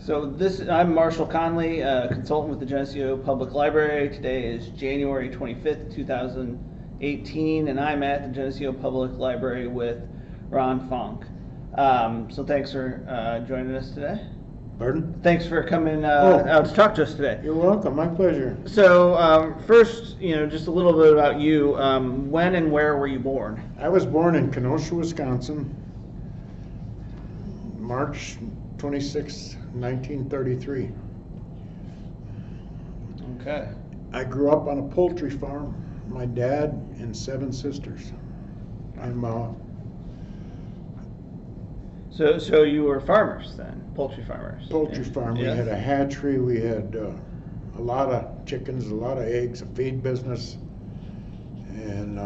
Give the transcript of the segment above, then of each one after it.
I'm Marshall Conley, consultant with the Geneseo Public Library. Today is January 25th, 2018, and I'm at the Geneseo Public Library with Ron Fonk. So thanks for joining us today. Pardon? Thanks for coming out to talk to us today. You're welcome. My pleasure. So first, just a little bit about you. When and where were you born? I was born in Kenosha, Wisconsin, March 26, 1933. Okay. I grew up on a poultry farm. My dad and 7 sisters. So you were farmers then, poultry farmers? Poultry farm. We had a hatchery. We had a lot of chickens, a lot of eggs, a feed business. And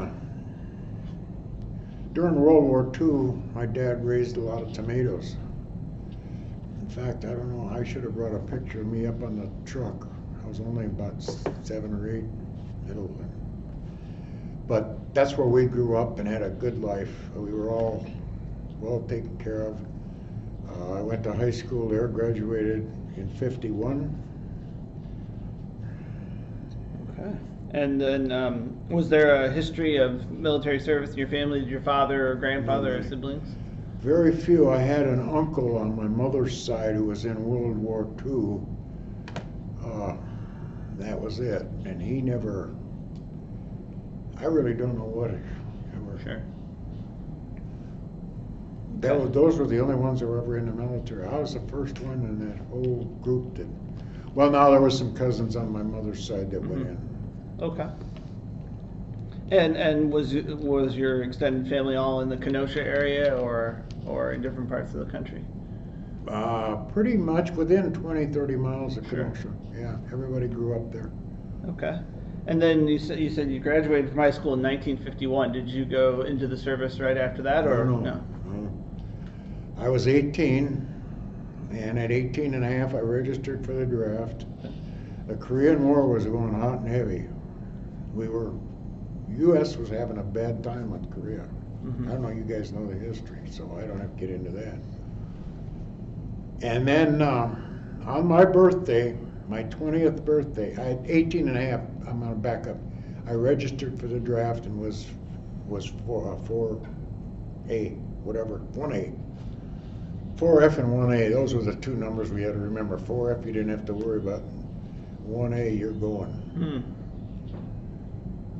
during World War II, my dad raised a lot of tomatoes. In fact, I don't know, I should have brought a picture of me up on the truck. I was only about 7 or 8, little. But that's where we grew up and had a good life. We were all well taken care of. I went to high school there, graduated in '51. Okay. And then was there a history of military service in your family? Did your father or grandfather or siblings? Very few. I had an uncle on my mother's side who was in World War II. That was it. And he never, I really don't know what ever. Sure. Those were the only ones that were ever in the military. I was the first one in that whole group that, well, now there were some cousins on my mother's side that went in. Okay. And was your extended family all in the Kenosha area or in different parts of the country? Pretty much within 20, 30 miles of Kenosha. Yeah, everybody grew up there. Okay. And then you said you graduated from high school in 1951. Did you go into the service right after that, or no? I was 18, and at 18 and a half I registered for the draft. The Korean War was going hot and heavy. U.S. was having a bad time with Korea. I don't know, you guys know the history, so I don't have to get into that. And then on my birthday, my 20th birthday, I had 18 and a half, I'm gonna back up. I registered for the draft and was for 4A, whatever, 1A. 4F and 1A, those were the 2 numbers we had to remember. 4F you didn't have to worry about. 1A, you're going.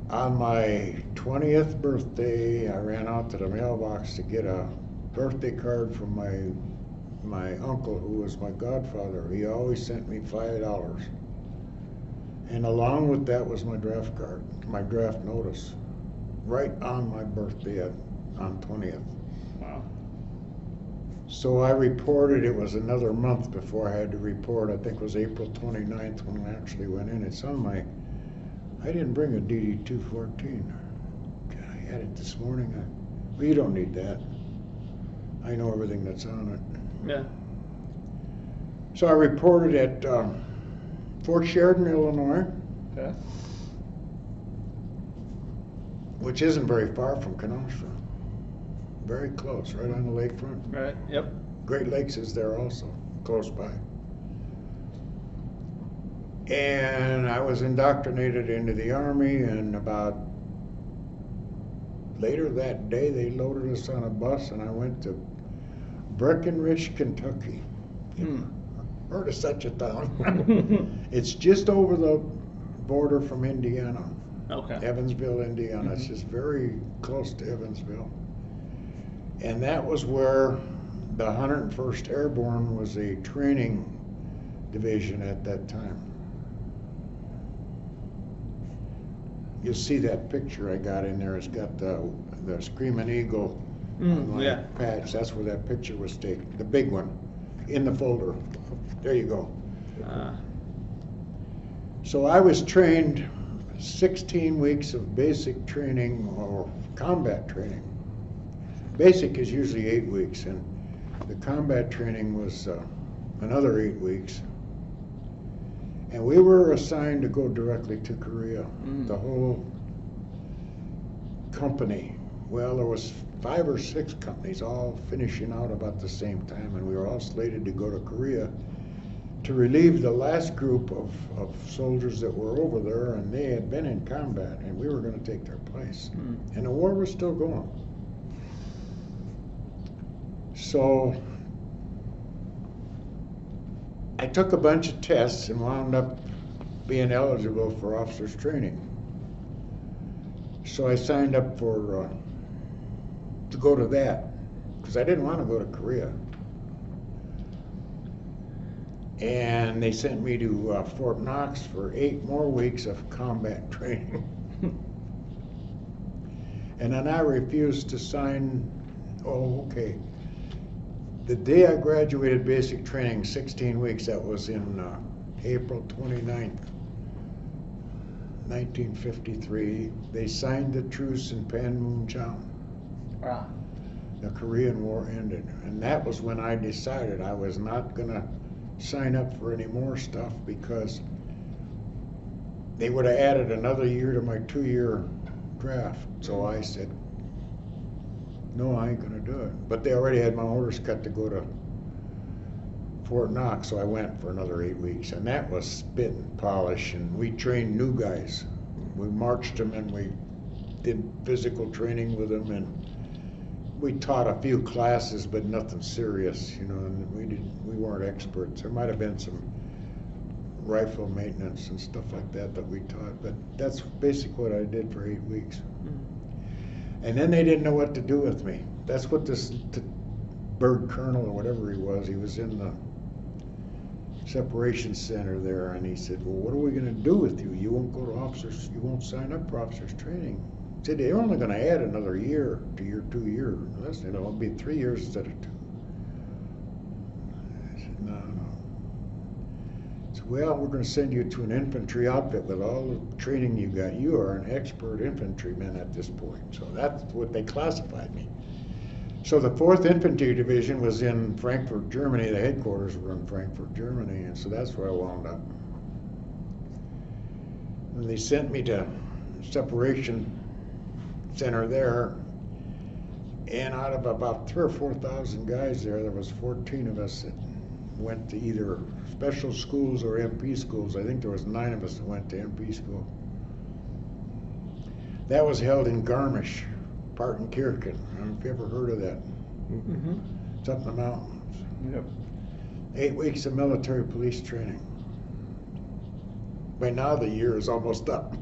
On my 20th birthday, I ran out to the mailbox to get a birthday card from my uncle, who was my godfather. He always sent me $5. And along with that was my draft card, my draft notice, right on my birthday on 20th. Wow. So I reported. It was another month before I had to report. I think it was April 29th when I actually went in. It's on my, I didn't bring a DD-214. I had it this morning. Well, you don't need that. I know everything that's on it. Yeah. So I reported at Fort Sheridan, Illinois, Okay. which isn't very far from Kenosha. Very close, right on the lakefront. Right. Yep. Great Lakes is there also, close by. And I was indoctrinated into the Army, and about later that day they loaded us on a bus and I went to Breckenridge, Kentucky. Heard of such a town? It's just over the border from Indiana. Okay. Evansville, Indiana. It's just very close to Evansville. And that was where the 101st Airborne was a training division at that time. You'll see that picture I got in there. It's got the Screaming Eagle on my patch. That's where that picture was taken, the big one, in the folder. There you go. So I was trained 16 weeks of basic training or combat training. Basic is usually 8 weeks, and the combat training was another 8 weeks. And we were assigned to go directly to Korea, the whole company. Well, there was 5 or 6 companies all finishing out about the same time, and we were all slated to go to Korea. to relieve the last group of soldiers that were over there, and they had been in combat, and we were going to take their place. And the war was still going. So I took a bunch of tests and wound up being eligible for officers training. So I signed up for to go to that, because I didn't want to go to Korea. And they sent me to Fort Knox for 8 more weeks of combat training. And then I refused to sign. Oh, okay. The day I graduated basic training, 16 weeks, that was in April 29th, 1953, they signed the truce in Panmunjom. Wow. The Korean War ended. And that was when I decided I was not going to sign up for any more stuff, because they would have added another year to my 2-year draft. So I said, no, I ain't gonna do it. But they already had my orders cut to go to Fort Knox, so I went for another 8 weeks. And that was spit and polish, and we trained new guys. We marched them, and we did physical training with them, and we taught a few classes, but nothing serious, you know, and we weren't experts. There might have been some rifle maintenance and stuff like that we taught, but that's basically what I did for 8 weeks. And then they didn't know what to do with me. That's what this bird colonel or whatever he was in the separation center there, and he said, well, what are we gonna do with you? You won't go to officers, you won't sign up for officers training. He said, they're only gonna add another year to your 2 years. It'll be 3 years instead of 2. I said, no. He said, well, we're gonna send you to an infantry outfit with all the training you got. You are an expert infantryman at this point. So that's what they classified me. So the 4th Infantry Division was in Frankfurt, Germany. The headquarters were in Frankfurt, Germany, and so that's where I wound up. And they sent me to separation center there, and out of about 3,000 or 4,000 guys there was 14 of us that went to either special schools or MP schools. I think there was 9 of us that went to MP school. That was held in Garmisch, Partenkirchen. I don't know if you ever heard of that. Mm-hmm. It's up in the mountains. Yep. 8 weeks of military police training. By now the year is almost up.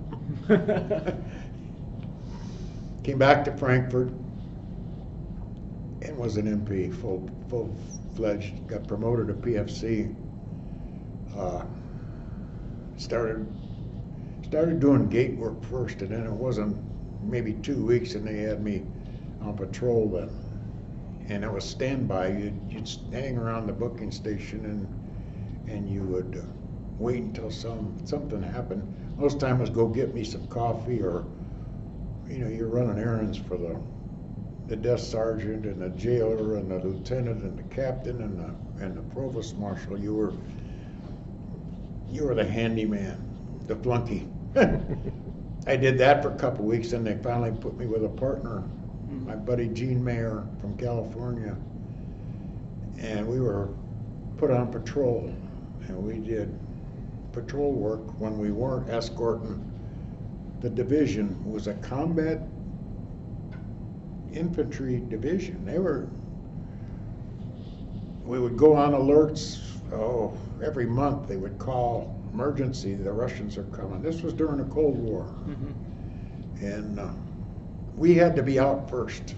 Came back to Frankfurt and was an MP, full-fledged, got promoted to PFC. Started doing gate work first, and then it wasn't maybe 2 weeks and they had me on patrol then. And it was standby. You'd hang around the booking station and you would wait until something happened. Most time was go get me some coffee, or you're running errands for the desk sergeant and the jailer and the lieutenant and the captain and the provost marshal. You were the handyman, the flunky. I did that for a couple weeks, and they finally put me with a partner, my buddy Gene Mayer from California, and we were put on patrol, and we did patrol work when we weren't escorting the division. It was a combat infantry division. We would go on alerts. Every month they would call emergency, the Russians are coming. This was during the Cold War. Mm-hmm. And we had to be out first.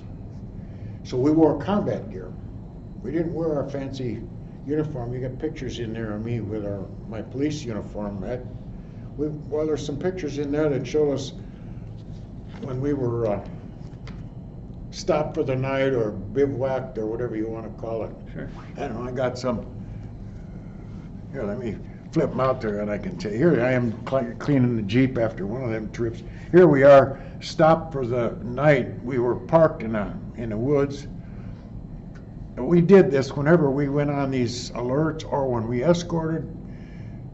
So we wore combat gear. We didn't wear our fancy uniform. You got pictures in there of me with my police uniform. Well, there's some pictures in there that show us when we were stopped for the night or bivouacked or whatever you want to call it. Sure. I don't know, I got some. Here, let me flip them out there and I can tell you. Here I am cleaning the Jeep after one of them trips. Here we are, stopped for the night. We were parked in the woods. We did this whenever we went on these alerts or when we escorted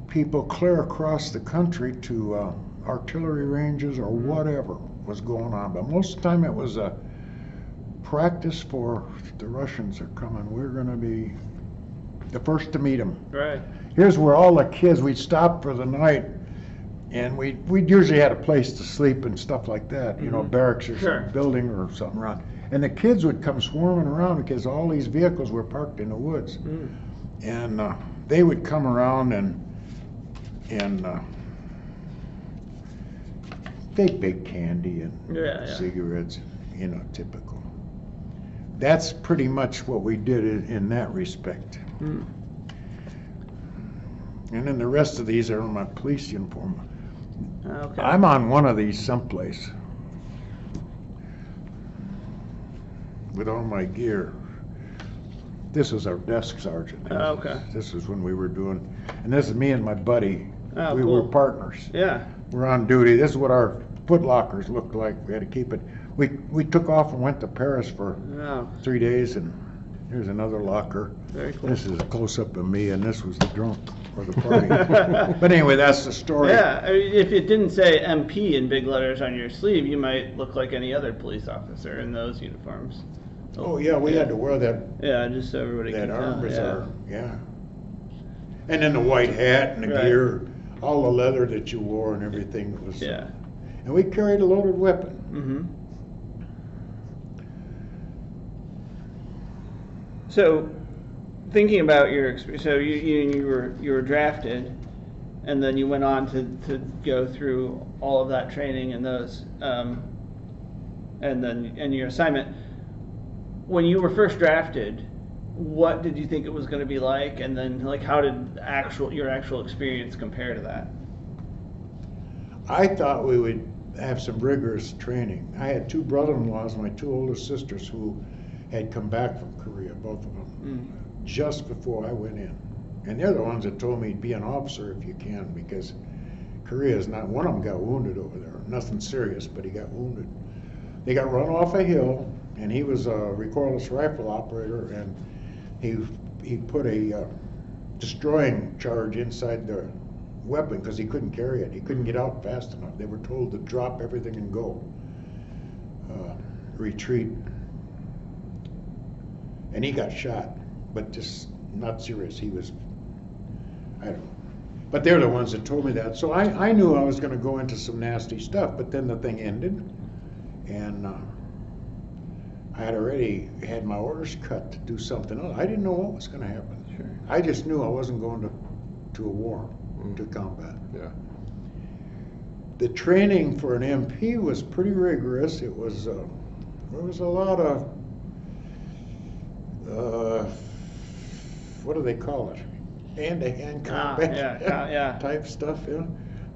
people clear across the country to artillery ranges or whatever was going on. But most of the time it was a practice for the Russians are coming. We're going to be the first to meet them. Right. Here's where all the kids, we'd stop for the night, and we'd usually had a place to sleep and stuff like that, you know, barracks or Sure. some building or something around. And the kids would come swarming around because all these vehicles were parked in the woods. And they would come around and big candy and cigarettes, you know, typical. That's pretty much what we did in that respect. And then the rest of these are in my police uniform. Okay. I'm on one of these someplace with all my gear. This is our desk sergeant. Okay. This is when we were doing, and this is me and my buddy. Oh, we cool. were partners. Yeah. We're on duty. This is what our foot lockers looked like. We had to keep it. We took off and went to Paris for 3 days, and here's another locker. Very cool. This is a close-up of me, and this was the drunk or the party. But anyway, that's the story. Yeah, I mean, if it didn't say MP in big letters on your sleeve, you might look like any other police officer in those uniforms. Oh yeah, we had to wear that. Yeah, just so everybody That can arm tell. reserve, yeah. And then the white hat and the Right. gear, all the leather that you wore and everything was. Yeah. And we carried a loaded weapon. So, thinking about your experience, so you were drafted, and then you went on to go through all of that training and those, and your assignment. When you were first drafted, what did you think it was going to be like, and then like how did your actual experience compare to that? I thought we would have some rigorous training. I had two brother-in-laws, my two oldest sisters, who had come back from Korea, both of them, just before I went in. And they're the ones that told me be an officer if you can, because Korea is not, one of them got wounded over there. Nothing serious, but he got wounded. They got run off a hill, and he was a recoilless rifle operator, and he put a destroying charge inside the weapon because he couldn't carry it. He couldn't get out fast enough. They were told to drop everything and go. Retreat. And he got shot, but just not serious. He was, I don't know. But they're the ones that told me that. So I knew I was going to go into some nasty stuff, but then the thing ended, and I had already had my orders cut to do something else. I didn't know what was going to happen. Sure. I just knew I wasn't going to a war, to combat. Yeah. The training for an MP was pretty rigorous. It was there was a lot of what do they call it? Hand-to-hand combat type stuff. Yeah.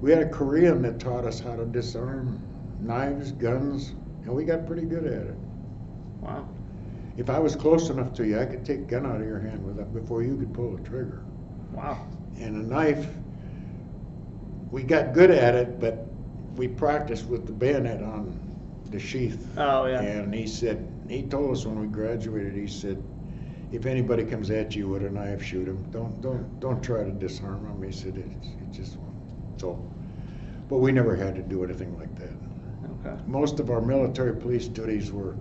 We had a Korean that taught us how to disarm knives, guns, and we got pretty good at it. Wow. If I was close enough to you, I could take a gun out of your hand with it before you could pull the trigger. Wow. And a knife, we got good at it, but we practiced with the bayonet on the sheath. Oh yeah. And he told us when we graduated, he said, if anybody comes at you with a knife, shoot him. Don't try to disarm him. He said, it just won't. So, but we never had to do anything like that. Okay. Most of our military police duties were,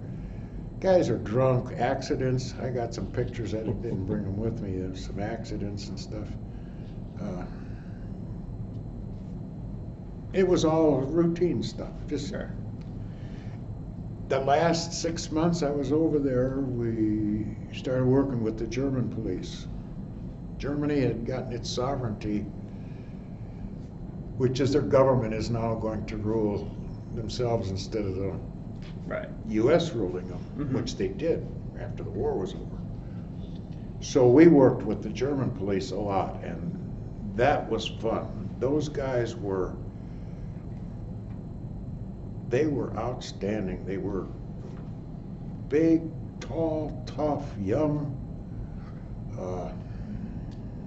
guys are drunk, accidents. I got some pictures. I didn't bring them with me. There's some accidents and stuff. It was all routine stuff. Just Sure. the last 6 months I was over there, we started working with the German police. Germany had gotten its sovereignty, which is their government is now going to rule themselves instead of the Right. U.S. ruling them, which they did after the war was over. So we worked with the German police a lot, and that was fun. Those guys were outstanding. They were big, tall, tough, young.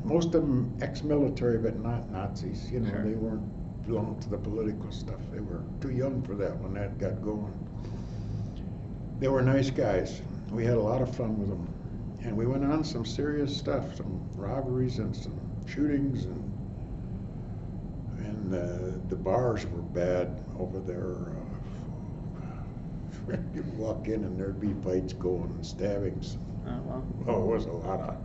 Most of them ex-military, but not Nazis. You know, Sure. They weren't belong to the political stuff. They were too young for that when that got going. They were nice guys. We had a lot of fun with them. And we went on some serious stuff, some robberies and some shootings, and the bars were bad over there. You'd walk in and there'd be fights going and stabbings. Oh wow. Oh, it was a lot of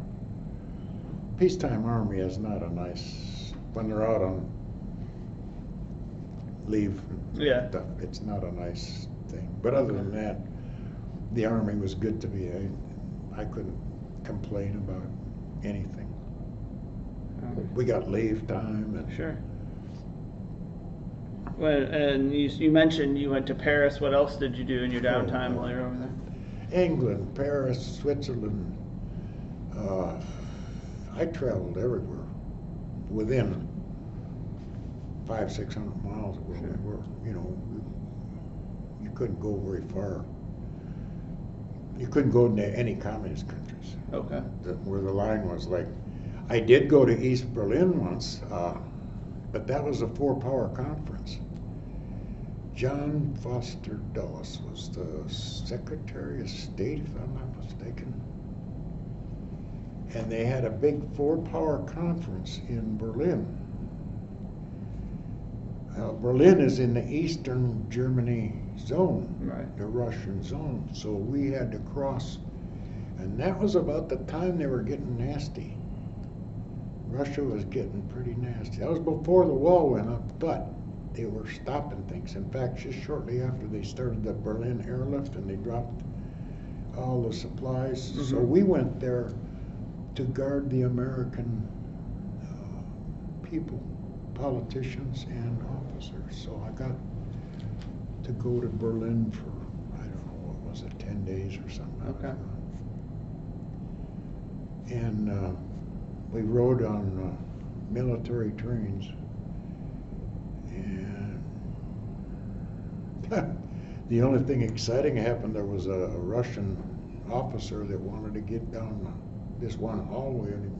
peacetime army is not a nice, when they're out on leave and Yeah. stuff, it's not a nice thing. But other than that, the army was good to me. I couldn't complain about anything. We got leave time and Sure. Well, and you mentioned you went to Paris. What else did you do in your downtime while you were over there? England, Paris, Switzerland. I traveled everywhere within 500-600 miles of where we were. You know, you couldn't go very far. You couldn't go to any communist countries. Okay. Where the line was like, I did go to East Berlin once, but that was a 4-power conference. John Foster Dulles was the Secretary of State, if I'm not mistaken. And they had a big 4-power conference in Berlin. Berlin is in the Eastern Germany zone, Right. the Russian zone. So we had to cross, and that was about the time they were getting nasty. Russia was getting pretty nasty. That was before the wall went up, but they were stopping things. In fact, just shortly after they started the Berlin airlift and they dropped all the supplies. Mm-hmm. So we went there to guard the American people, politicians and officers. So I got to go to Berlin for, I don't know, what was it, 10 days or something. Okay. And we rode on military trains. And the only thing exciting happened, there was a Russian officer that wanted to get down this one hallway, and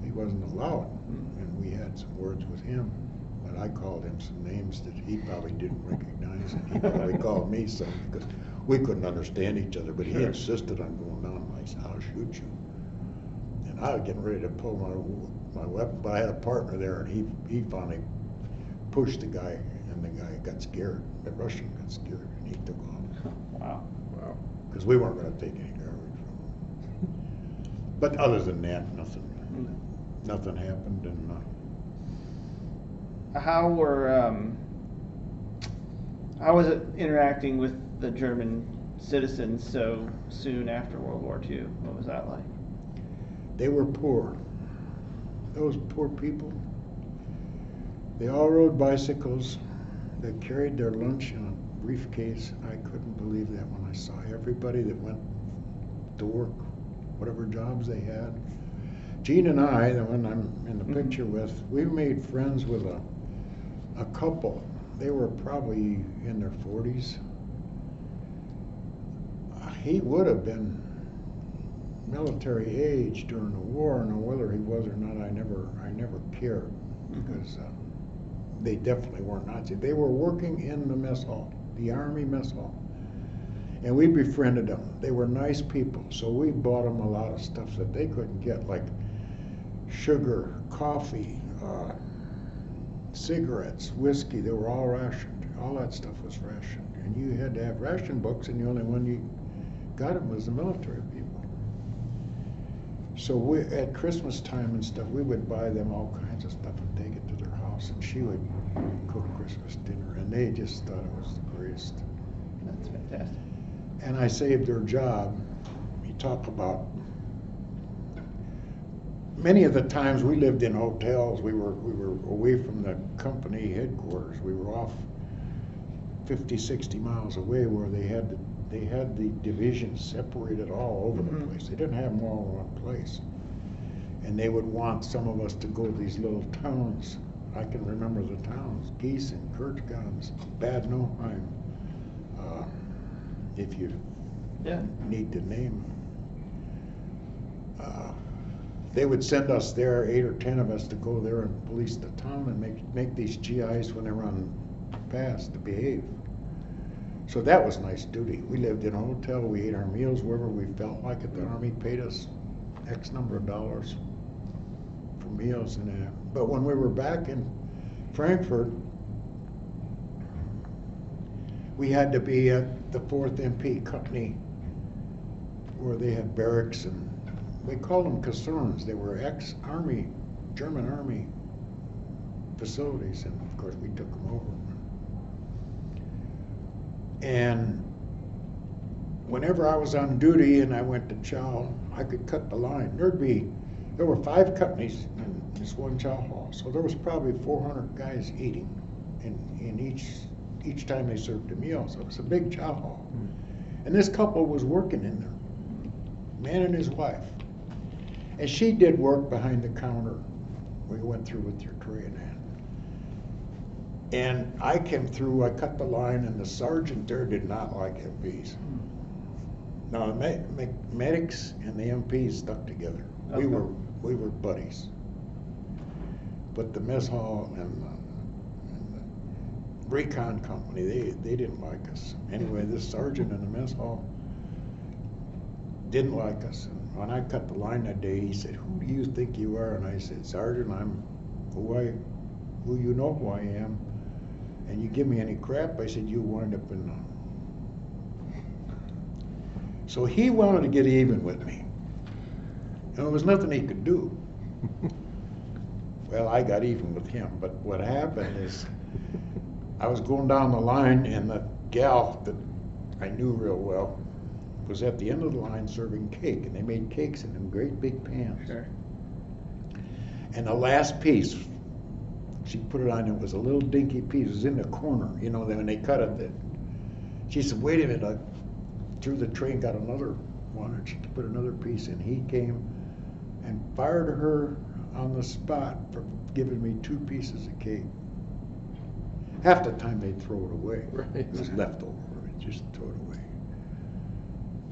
he wasn't allowed. And we had some words with him, but I called him some names that he probably didn't recognize, and he probably called me some, because we couldn't understand each other, but he insisted on going down. I said, I'll shoot you. And I was getting ready to pull my weapon, but I had a partner there, and he finally pushed the guy, and the guy got scared. The Russian got scared, and he took off. Wow. Wow. Because we weren't going to take any garbage from him. But other than that, nothing happened. And how was it interacting with the German citizens so soon after World War II? What was that like? they were poor. Those poor people. They all rode bicycles. They carried their lunch in a briefcase. I couldn't believe that when I saw everybody that went to work, whatever jobs they had. Gene and I, the one I'm in the picture with, we made friends with a couple. They were probably in their 40s. He would have been military age during the war. Now whether he was or not, I never cared, because they definitely weren't Nazi. They were working in the mess hall, the Army mess hall, and we befriended them. They were nice people, so we bought them a lot of stuff that they couldn't get, like sugar, coffee, cigarettes, whiskey. They were all rationed. All that stuff was rationed, and you had to have ration books, and the only one you got them was the military people. So we, at Christmas time and stuff, we would buy them all kinds of stuff and take it to their house, and she would cook Christmas dinner, and they just thought it was the greatest. That's fantastic. And I saved their job. You talk about, many of the times we lived in hotels. We were away from the company headquarters. We were off 50, 60 miles away, where they had the divisions separated all over the place. They didn't have them all in one place. And they would want some of us to go to these little towns. I can remember the towns: Gießen, Kirchgans, Bad Nauheim, if you need to name them. They would send us there, 8 or 10 of us, to go there and police the town and make these GIs, when they run past, to behave. So that was nice duty. We lived in a hotel. We ate our meals wherever we felt like it. The Army paid us X number of dollars for meals and that. But when we were back in Frankfurt, we had to be at the 4th MP company, where they had barracks and we called them casernes. They were ex-army, German army facilities, and of course we took them over. And whenever I was on duty and I went to chow, I could cut the line. There were 5 companies in this one chow hall, so there was probably 400 guys eating in each time they served a meal. So it was a big chow hall. And this couple was working in there, man and his wife. And she did work behind the counter. We went through with your tray in hand. And I came through, I cut the line, and the sergeant there did not like MPs. Now, the medics and the MPs stuck together. Okay. We were buddies. But the mess hall and the recon company, they didn't like us. Anyway, this sergeant in the mess hall didn't like us. And when I cut the line that day, he said, "Who do you think you are?" And I said, "Sergeant, I'm who you know who I am. And you give me any crap," I said, "you wind up in the..." So he wanted to get even with me. And there was nothing he could do. Well, I got even with him, but what happened is I was going down the line, and the gal that I knew real well was at the end of the line serving cake, and they made cakes in them great big pans. Sure. And the last piece, she put it on, it was a little dinky piece, it was in the corner, you know, when they cut it. She said, "Wait a minute," I threw the tray and got another one, and she put another piece in. He came and fired her on the spot for giving me 2 pieces of cake. Half the time they'd throw it away. Right. It was leftover, just throw it away.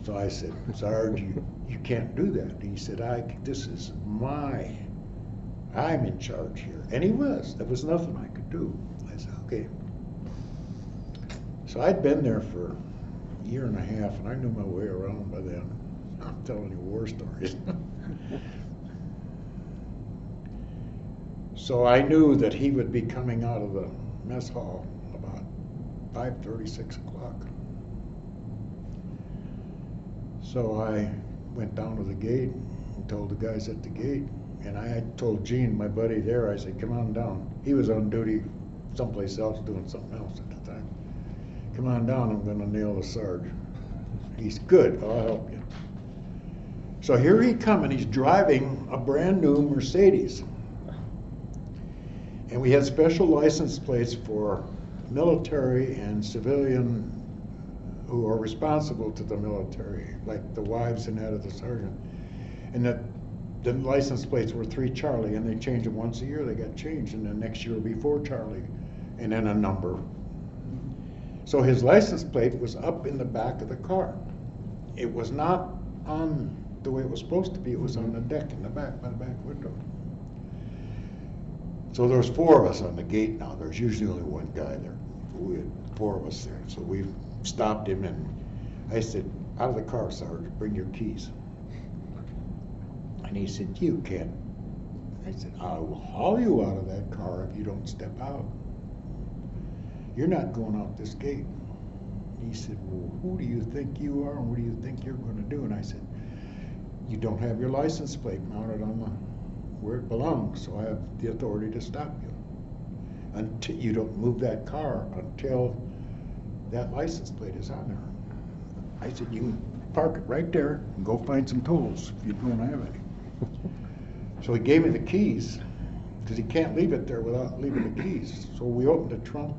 So I said, "Sarge, you can't do that." And he said, I'm in charge here. And he was. There was nothing I could do. I said, "Okay." So I'd been there for a year and a half, and I knew my way around by then. I'm telling you war stories. So I knew that he would be coming out of the mess hall about 5:30, 6 o'clock. So I went down to the gate and told the guys at the gate, and I had told Gene, my buddy there, I said, "Come on down." He was on duty someplace else doing something else at the time. "Come on down, I'm gonna nail the Sarge." He's good, I'll help you. So here he come, and he's driving a brand new Mercedes. And we had special license plates for military and civilian who are responsible to the military, like the wives and that of the sergeant. And that the license plates were 3 Charlie, and they changed them once a year. They got changed, and the next year would be 4 Charlie, and then a number. So his license plate was up in the back of the car. It was not on the way it was supposed to be. It was on the deck in the back, by the back window. So there's 4 of us on the gate now. There's usually only 1 guy there. We had 4 of us there. So we stopped him, and I said, "Out of the car, Sarge, bring your keys." And he said, "You can't." I said, "I will haul you out of that car if you don't step out. You're not going out this gate." He said, "Well, who do you think you are, and what do you think you're going to do?" And I said, "You don't have your license plate mounted on where it belongs, so I have the authority to stop you. Until you don't move that car until that license plate is on there." I said, "You can park it right there and go find some tools if you don't have any." So he gave me the keys, because he can't leave it there without leaving the keys. So we opened the trunk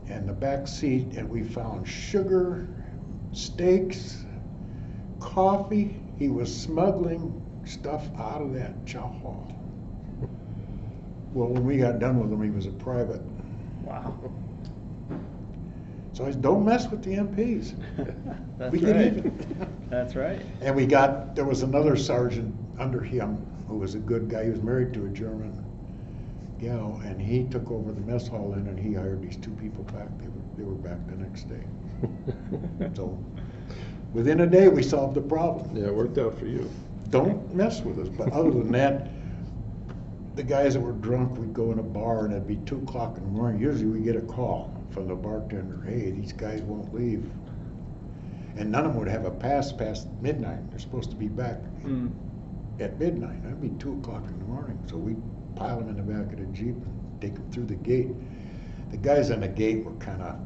and the back seat, and we found sugar, steaks, coffee. He was smuggling stuff out of that chow hall. Well, when we got done with him, he was a private. Wow. So I said, "Don't mess with the MPs. That's We get right. even." That's right. And there was another sergeant under him who was a good guy. He was married to a German gal, and he took over the mess hall and he hired these 2 people back. They were back the next day. So within a day, we solved the problem. Yeah, it worked out for you. Don't mess with us. But other than that, the guys that were drunk, we'd go in a bar, and it'd be 2 o'clock in the morning. Usually we get a call from the bartender, "Hey, these guys won't leave." And none of them would have a pass past midnight. They're supposed to be back. Mm. at midnight. That'd be 2 o'clock in the morning. So we'd pile them in the back of the Jeep and take them through the gate. The guys on the gate were kind of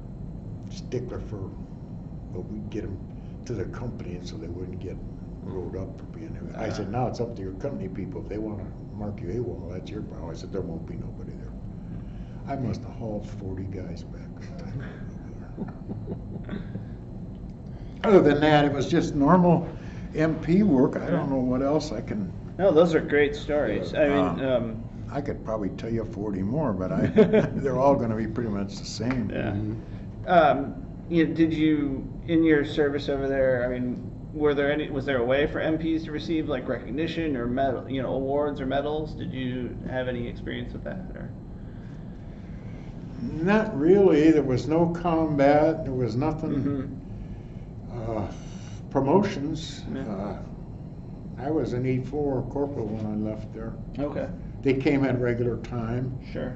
stickler for, but we'd get them to the company so they wouldn't get rolled up for being there. I said, now it's up to your company people. If they want to mark you AWOL, well, that's your problem. I said, there won't be nobody there. I must have hauled 40 guys back. Other than that, it was just normal MP work. I don't know what else I can. No, those are great stories. I mean, I could probably tell you 40 more, but they're all going to be pretty much the same. Yeah. Did you, in your service over there, I mean, was there a way for MPs to receive like recognition or medal, awards or medals? Did you have any experience with that? Or? Not really. There was no combat. There was nothing. Promotions. Yeah. I was an E4 corporal when I left there. Okay. They came at regular time. Sure.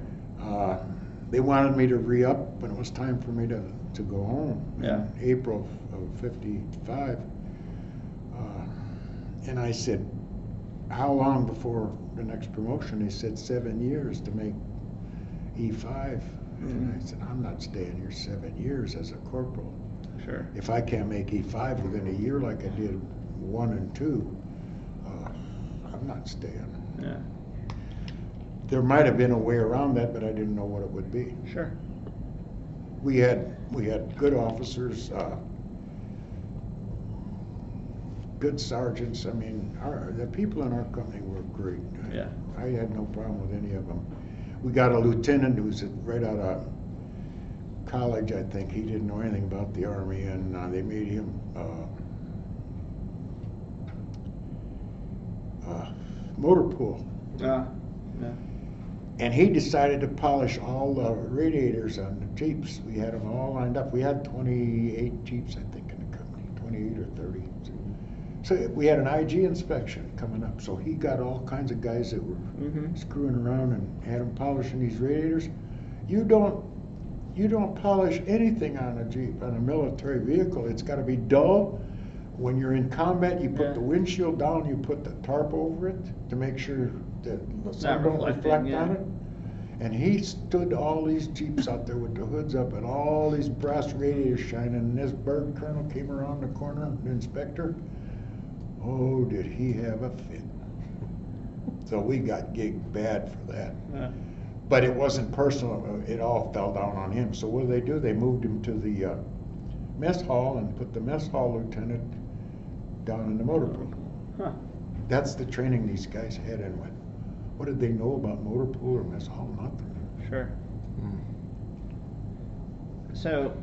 They wanted me to re-up when it was time for me to go home Yeah. in April of '55. And I said, how long before the next promotion? They said 7 years to make E5. And I said, I'm not staying here 7 years as a corporal. Sure. If I can't make E5 within a year like I did 1 and 2, I'm not staying. Yeah. There might have been a way around that, but I didn't know what it would be. Sure. We had good officers, good sergeants. I mean, the people in our company were great. Yeah. I had no problem with any of them. We got a lieutenant who was right out of college, I think. He didn't know anything about the Army, and they made him motor pool. Yeah. And he decided to polish all the radiators on the Jeeps. We had them all lined up. We had 28 Jeeps, I think, in the company, 28 or 30. So we had an IG inspection coming up. So he got all kinds of guys that were screwing around and had them polishing these radiators. You don't polish anything on a Jeep, on a military vehicle. It's got to be dull. When you're in combat, you put the windshield down, you put the tarp over it to make sure that the sun don't reflect on it. And he stood all these Jeeps out there with the hoods up and all these brass radiators shining. And this bird colonel came around the corner, the inspector. Oh, did he have a fit. So we got gigged bad for that. Yeah. But it wasn't personal. It all fell down on him. So what did? They moved him to the mess hall and put the mess hall lieutenant down in the motor pool. Huh. That's the training these guys had in with. What did they know about motor pool or mess hall? Nothing. Sure. So,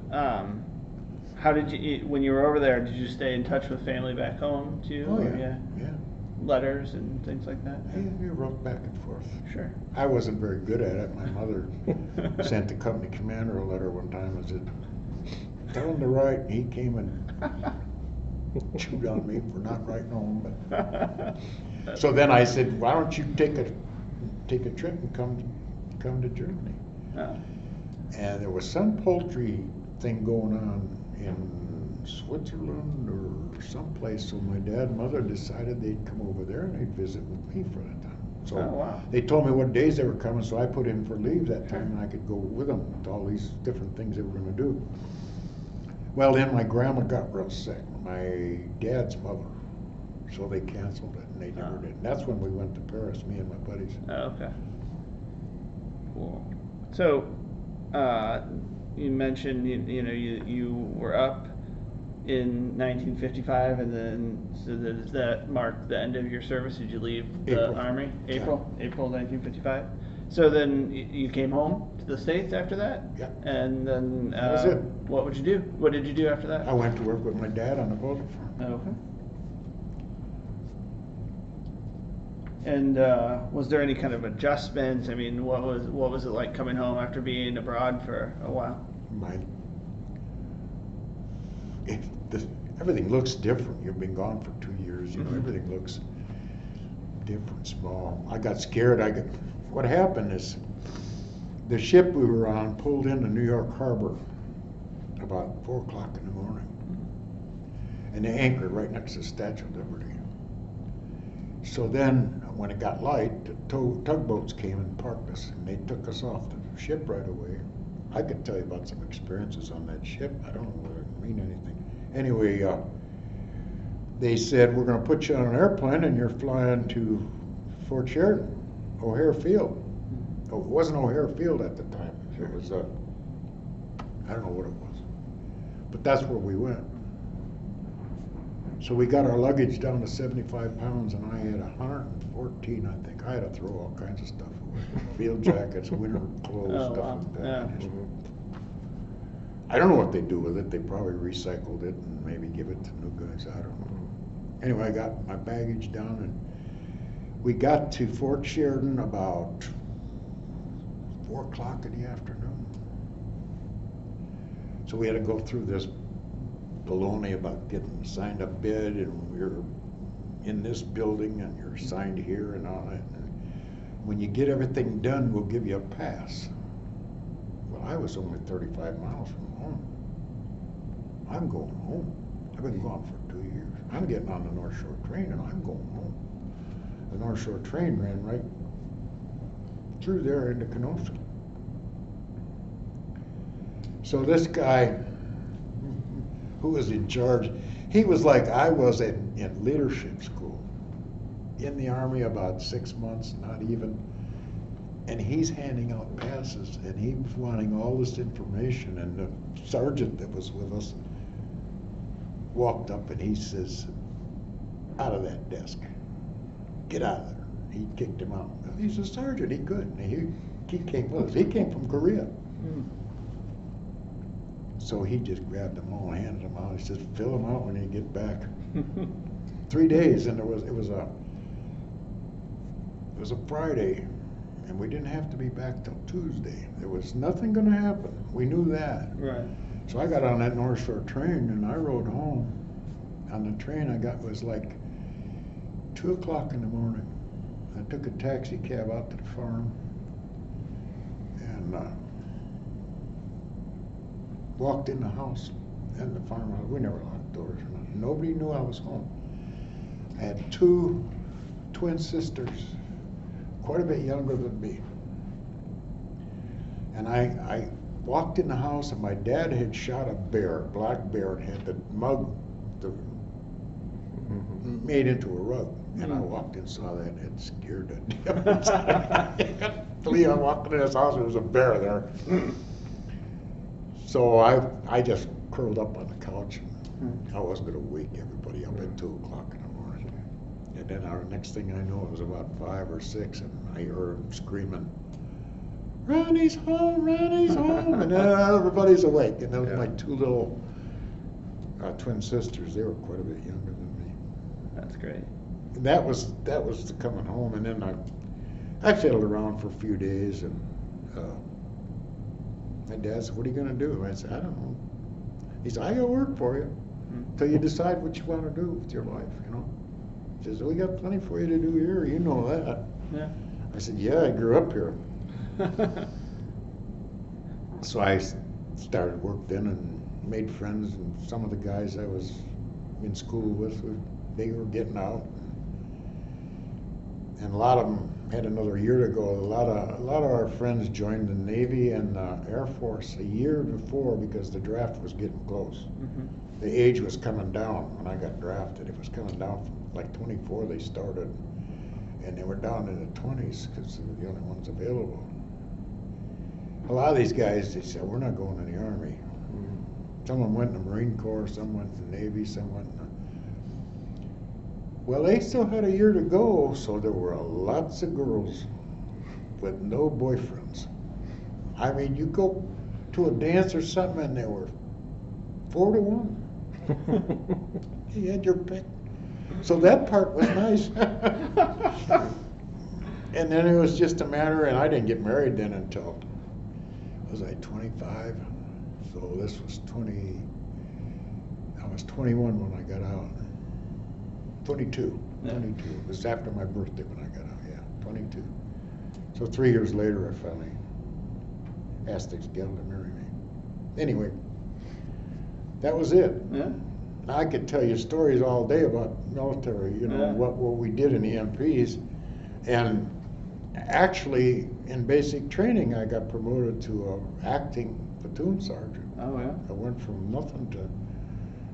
how did you, when you were over there, did you stay in touch with family back home too? Oh, or, yeah. Letters and things like that? Yeah, we wrote back and forth. Sure. I wasn't very good at it. My mother sent the company commander a letter one time and said, tell him to write. And he came and chewed on me for not writing home. But so then I said, why don't you take a trip and come to Germany? Oh. And there was some poultry thing going on in Switzerland or someplace. So my dad and mother decided they'd come over there and they'd visit with me for that time. So they told me what days they were coming, so I put in for leave that time and I could go with them to all these different things they were going to do. Well, then my grandma got real sick, my dad's mother, so they canceled it and they never did. And that's when we went to Paris, me and my buddies. Oh, okay. Cool. So, you mentioned you were up in 1955, and then so does that mark the end of your service? Did you leave the Army? April 1955. So then you came home to the States after that? Yeah. And then That was it. What would you do? What did you do after that? I went to work with my dad on the poultry farm. Okay. And was there any kind of adjustment? I mean, what was it like coming home after being abroad for a while? Everything looks different. You've been gone for 2 years. Everything looks different, small. I got scared. What happened is the ship we were on pulled into New York Harbor about 4 o'clock in the morning, and they anchored right next to the Statue of Liberty. So then, when it got light, the tugboats came and parked us, and they took us off the ship right away. I could tell you about some experiences on that ship. I don't know whether it mean anything. Anyway, they said, we're going to put you on an airplane, and you're flying to Fort Sheridan, O'Hare Field. Oh, it wasn't O'Hare Field at the time. It was, I don't know what it was. But that's where we went. So we got our luggage down to 75 pounds, and I had 114, I think. I had to throw all kinds of stuff away. Field jackets, winter clothes, stuff like that. Yeah. I don't know what they do with it. They probably recycled it and maybe give it to new guys. I don't know. Anyway, I got my baggage down, and we got to Fort Sheridan about 4 o'clock in the afternoon. So we had to go through this baloney about getting signed up bid, and we're in this building and you're signed here and all that. And when you get everything done, we'll give you a pass. Well, I was only 35 miles from home. I'm going home. I've been gone for 2 years. I'm getting on the North Shore train and I'm going home. The North Shore train ran right through there into Kenosha. So this guy who was in charge, he was like I was in leadership school. In the Army about 6 months, not even. And he's handing out passes, and he was wanting all this information, and the sergeant that was with us walked up and he says, out of that desk, get out of there. He kicked him out. He's a sergeant, he couldn't. He came with us. He came from Korea. So he just grabbed them all, handed them out. He says, fill them out when you get back. 3 days, and it was a Friday, and we didn't have to be back till Tuesday. There was nothing going to happen. We knew that. Right. So I got on that North Shore train, and I rode home. On the train was like 2 o'clock in the morning. I took a taxi cab out to the farm, and walked in the house, and the farmhouse. We never locked doors or nothing. Nobody knew I was home. I had 2 twin sisters, quite a bit younger than me. And I walked in the house, and my dad had shot a bear, a black bear, and had the mug made into a rug. And I walked in and saw that, and it scared the devils out of me. I walked in this house, there was a bear there. So I just curled up on the couch, and I wasn't going to wake everybody up at 2 o'clock in the morning. And then our next thing I know, it was about 5 or 6, and I heard them screaming, Ronnie's home, Ronnie's home, and then everybody's awake. And those were my 2 little twin sisters. They were quite a bit younger than me. That's great. And that was the coming home, and then I fiddled around for a few days, and my dad said, what are you going to do? I said, I don't know. He said, I got work for you until you decide what you want to do with your life, you know. He says, we got plenty for you to do here, you know that. Yeah. I said, yeah, I grew up here. So I started work then and made friends, and some of the guys I was in school with, they were getting out. And a lot of them had another year to go. A lot of our friends joined the Navy and the Air Force a year before because the draft was getting close. The age was coming down when I got drafted. It was coming down from like 24 they started, and they were down in the 20s because they were the only ones available. A lot of these guys, they said, we're not going in the Army. Some of them went in the Marine Corps, some went in the Navy, some went in the... Well, they still had a year to go, so there were lots of girls with no boyfriends. I mean, you go to a dance or something, and there were 4 to 1. You had your pick. So that part was nice. And then it was just a matter, and I didn't get married then until, was I 25? So this was I was 21 when I got out. 22. Yeah. 22. It was after my birthday when I got out, yeah, 22. So 3 years later, I finally asked this gal to marry me. Anyway, that was it. Yeah. I could tell you stories all day about military, you know, Yeah. what we did in EMPs. And actually, in basic training, I got promoted to a acting platoon sergeant. Oh, yeah. I went from nothing to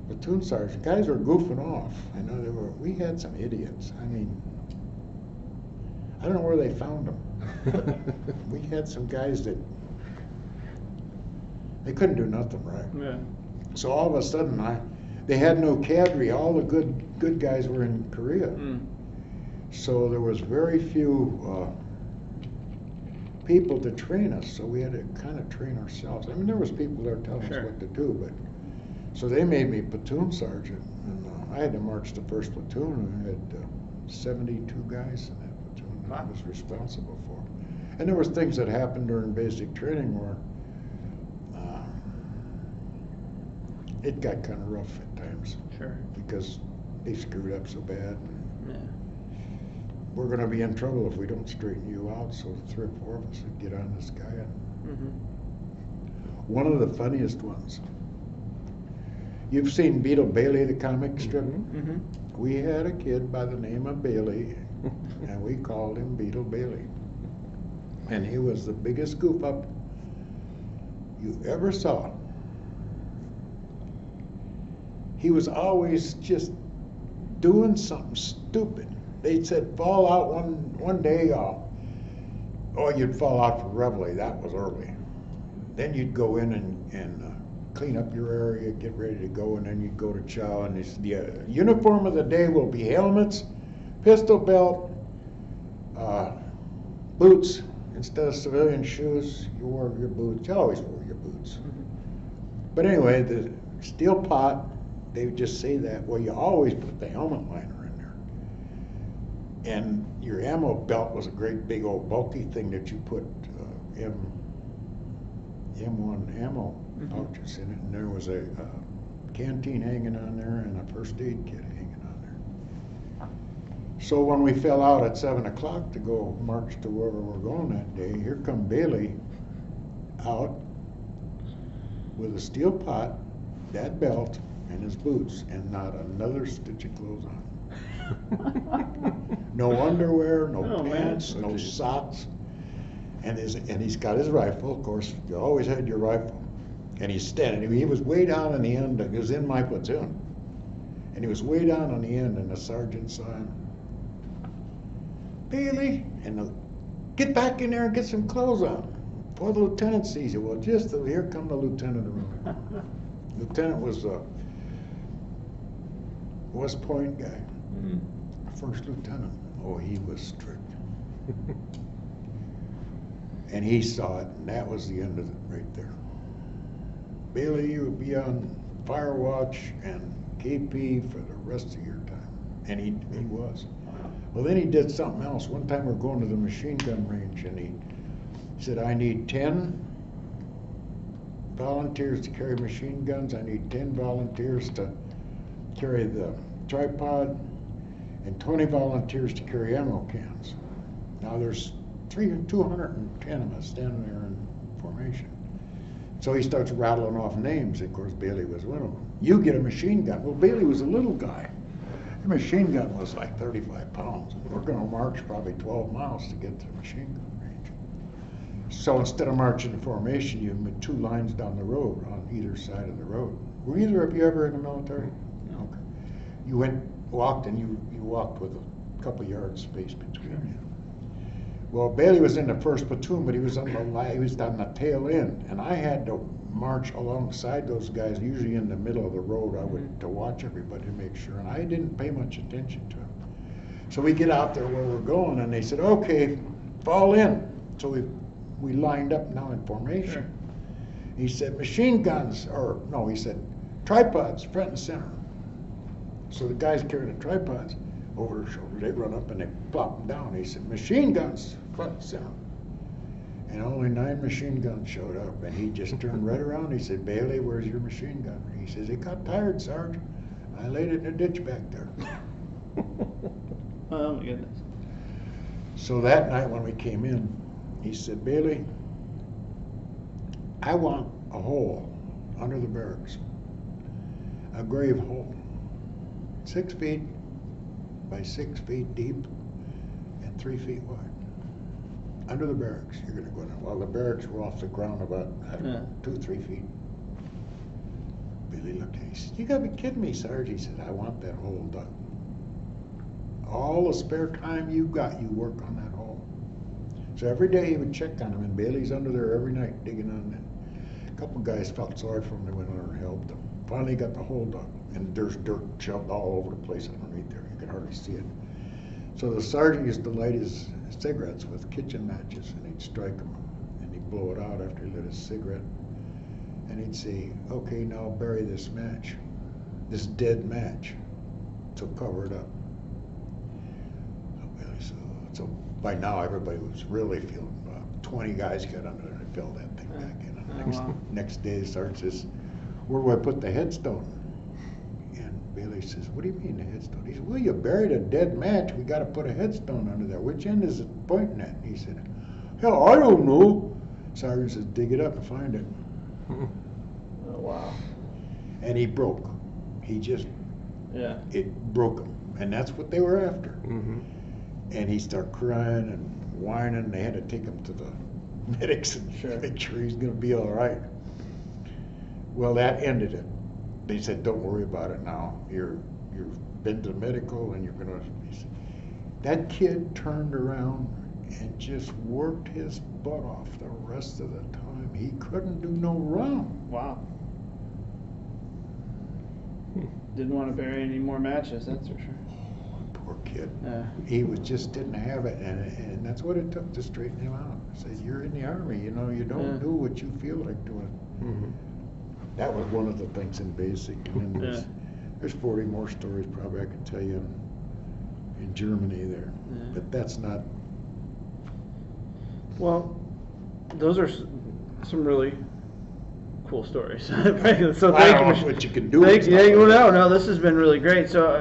platoon sergeant. Guys were goofing off. I know we had some idiots. I mean, I don't know where they found them. We had some guys that they couldn't do nothing right. Yeah. So all of a sudden, they had no cadre. All the good guys were in Korea. Mm. So there was very few people to train us. So we had to kind of train ourselves. I mean, there was people there telling Sure. us what to do, but so they made me platoon sergeant, and I had to march the first platoon, and I had 72 guys in that platoon that I was responsible for. And there was things that happened during basic training where it got kind of rough at times. Sure. Because they screwed up so bad. Yeah. We're going to be in trouble if we don't straighten you out. So 3 or 4 of us would get on this guy. And one of the funniest ones. You've seen Beetle Bailey, the comic strip? Mm-hmm. We had a kid by the name of Bailey, and we called him Beetle Bailey. And he was the biggest goof up you ever saw. He was always just doing something stupid. They said fall out one day, you'd fall out for reveille. That was early. Then you'd go in and clean up your area, get ready to go, and then you'd go to chow. And they said, the uniform of the day will be helmets, pistol belt, boots. Instead of civilian shoes, you wore your boots. You always wore your boots. But anyway, the steel pot, they would just say that, well, you always put the helmet liner in there. And your ammo belt was a great big old bulky thing that you put M1 ammo pouches in it. And there was a canteen hanging on there and a first aid kit hanging on there. So when we fell out at 7 o'clock to go march to wherever we're going that day, here come Bailey out with a steel pot, that belt, and his boots, and not another stitch of clothes on. No underwear, no pants, no socks, and he's got his rifle. Of course, you always had your rifle, and he's standing. He was way down in the end. He was in my platoon, and he was way down on the end, and the sergeant saw him. Bailey, and get back in there and get some clothes on. Before the lieutenant sees you. Well, here come the lieutenant around. Lieutenant was West Point guy, first lieutenant. Oh, he was strict. And he saw it, and that was the end of it right there. Bailey, you would be on fire watch and KP for the rest of your time. And he was. Well, then he did something else. One time we're going to the machine gun range, and he said, I need 10 volunteers to carry machine guns. I need 10 volunteers to carry the tripod, and 20 volunteers to carry ammo cans. Now there's 210 of us standing there in formation. So he starts rattling off names. Of course, Bailey was one of them. You get a machine gun. Well, Bailey was a little guy. The machine gun was like 35 pounds. We're going to march probably 12 miles to get to the machine gun range. So instead of marching in formation, you made 2 lines down the road on either side of the road. Were either of you ever in the military? No. Okay. You walked, and you walked with a couple yards space between you. Well, Bailey was in the first platoon, but he was on the tail end, and I had to march alongside those guys, usually in the middle of the road. I would to watch everybody to make sure, and I didn't pay much attention to him. So we get out there where we're going, and they said, "Okay, fall in." So we lined up now in formation. Sure. He said, "Machine guns," or no, he said, "Tripods, front and center." So the guys carrying the tripods over their shoulders, they run up and they plop them down. He said, "Machine guns, front and center." And only 9 machine guns showed up, and he just turned right around. He said, "Bailey, where's your machine gun?" He says, "It got tired, Sarge. I laid it in a ditch back there." Oh my goodness. So that night when we came in, he said, "Bailey, I want a hole under the barracks, a grave hole. 6 feet by 6 feet deep and 3 feet wide. Under the barracks, you're gonna go down. Well, the barracks were off the ground about, I don't know, 2 or 3 feet. Billy looked at me, he said, "You gotta be kidding me, Sarge." He said, "I want that hole dug. All the spare time you got, you work on that hole." So every day he would check on him, and Bailey's under there every night digging on it. A couple guys felt sorry for him, they went under and helped him. Finally got the hole dug, and there's dirt shoved all over the place underneath there. You can hardly see it. So the sergeant used to light his cigarettes with kitchen matches, and he'd strike them, and he'd blow it out after he lit his cigarette. And he'd say, "Okay, now bury this match, this dead match, so cover it up." So by now everybody was really feeling 20 guys got under there and filled that thing back in. And next day the sergeant says, "Where do I put the headstone?" And Bailey says, "What do you mean the headstone?" He said, "Well, you buried a dead match. We got to put a headstone under there. Which end is it pointing at?" And he said, "Hell, I don't know." Sergeant says, "Dig it up and find it." Oh, wow. And he broke. It broke him. And that's what they were after. Mm-hmm. And he started crying and whining, and they had to take him to the medics and make sure he's going to be all right. Well, that ended it. They said, "Don't worry about it now. You've been to medical, and you're going to..." That kid turned around and just worked his butt off the rest of the time. He couldn't do no wrong. Wow. Didn't want to bury any more matches, that's for sure. Poor kid. He just didn't have it, and that's what it took to straighten him out. I said, "You're in the Army, you don't do what you feel like doing." Mm-hmm. That was one of the things in basic. And then there's 40 more stories probably I could tell you in Germany there. Yeah. But that's not... Well, those are some really cool stories. So thank you. I don't know what you can do. No, this has been really great. So,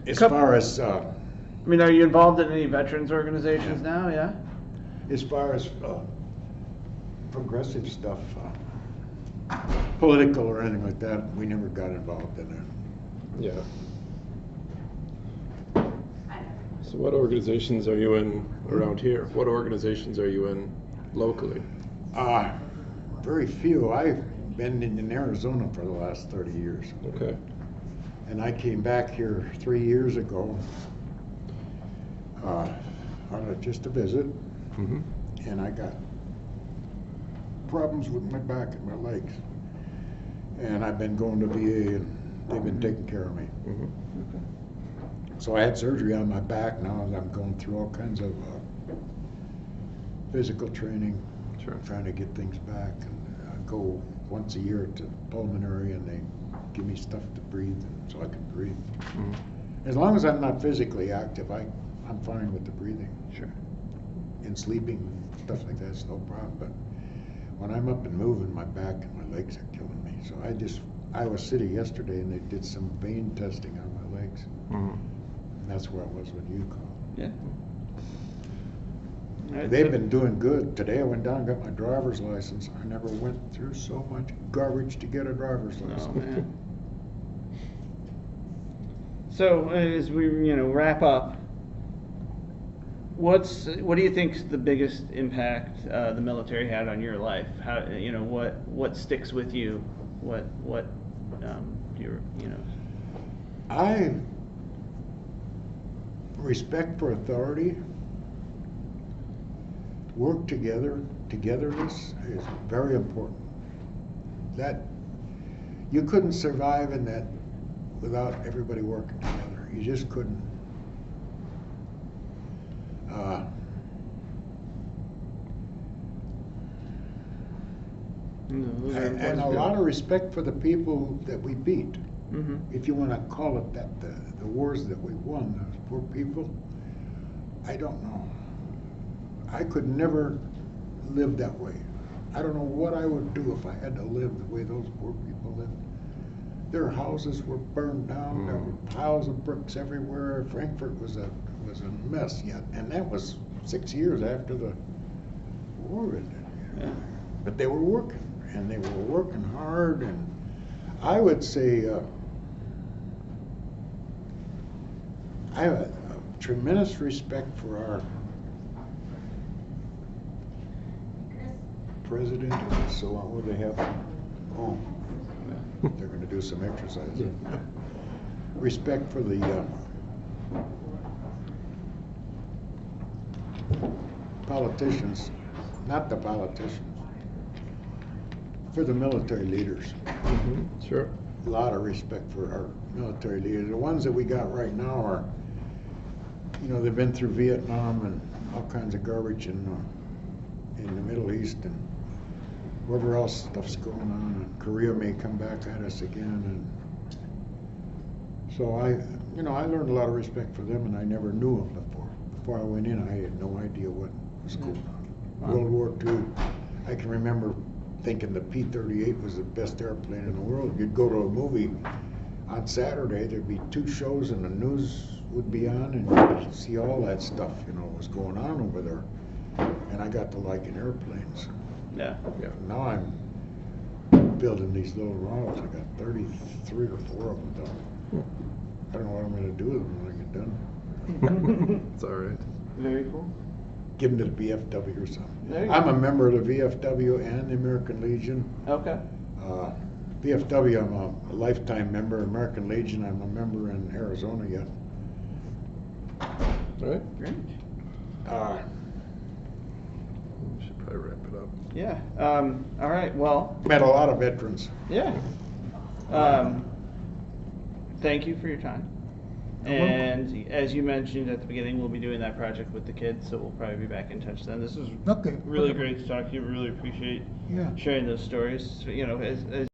as far as... I mean, are you involved in any veterans organizations now? Yeah. As far as progressive stuff, political or anything like that, we never got involved in it. Yeah. So what organizations are you in around here? What organizations are you in locally? Very few. I've been in Arizona for the last 30 years. Okay. And I came back here 3 years ago just to visit. Mm-hmm. And I got problems with my back and my legs. And I've been going to VA, and they've been taking care of me. Mm-hmm. Okay. So I had surgery on my back. Now I'm going through all kinds of physical training, trying to get things back. And I go once a year to pulmonary, and they give me stuff to breathe so I can breathe. Mm-hmm. As long as I'm not physically active, I'm fine with the breathing. Sure. And sleeping, stuff like that's no problem. But when I'm up and moving, my back and my legs are killing me. So Iowa City yesterday, and they did some vein testing on my legs. Mm-hmm. And that's where I was when you called. Yeah. Right, They've been doing good. Today I went down and got my driver's license. I never went through so much garbage to get a driver's license. Oh, man. So as we wrap up, what do you think is the biggest impact the military had on your life? How what sticks with you? What I respect for authority. Work together. Togetherness is very important. That you couldn't survive in that without everybody working together. You just couldn't. And a lot of respect for the people that we beat. Mm-hmm. If you want to call it that, the wars that we won, those poor people, I don't know. I could never live that way. I don't know what I would do if I had to live the way those poor people lived. Their houses were burned down. There were piles of bricks everywhere. Frankfurt was a mess yet, and that was 6 years after the war ended. Yeah. But they were working, and they were working hard. And I would say have a tremendous respect for our president, and so on. What do they have? Oh, they're gonna do some exercise. Respect for the politicians, not the politicians, for the military leaders. Sure. A lot of respect for our military leaders. The ones that we got right now are, you know, they've been through Vietnam and all kinds of garbage in the Middle East and wherever else stuff's going on. And Korea may come back at us again. And so I learned a lot of respect for them, and I never knew them before. Before I went in, I had no idea what was going on. Wow. World War II, I can remember thinking the P-38 was the best airplane in the world. You'd go to a movie on Saturday, there'd be 2 shows and the news would be on, and you'd see all that stuff, you know, was going on over there. And I got to liking airplanes. Yeah. Now I'm building these little models. I got 33 or 4 of them done. I don't know what I'm gonna do with them when I get done. It's all right. Very cool. Give them to the VFW or something. There you I'm go. a member of the VFW and the American Legion. Okay. VFW, I'm a lifetime member. American Legion, I'm a member in Arizona yet. All right. Great. We should probably wrap it up. Yeah. All right. Well. Met a lot of veterans. Yeah. Thank you for your time. And as you mentioned at the beginning, we'll be doing that project with the kids, so we'll probably be back in touch then. This was Okay. really great to talk to you. Really appreciate Yeah. sharing those stories. You know, as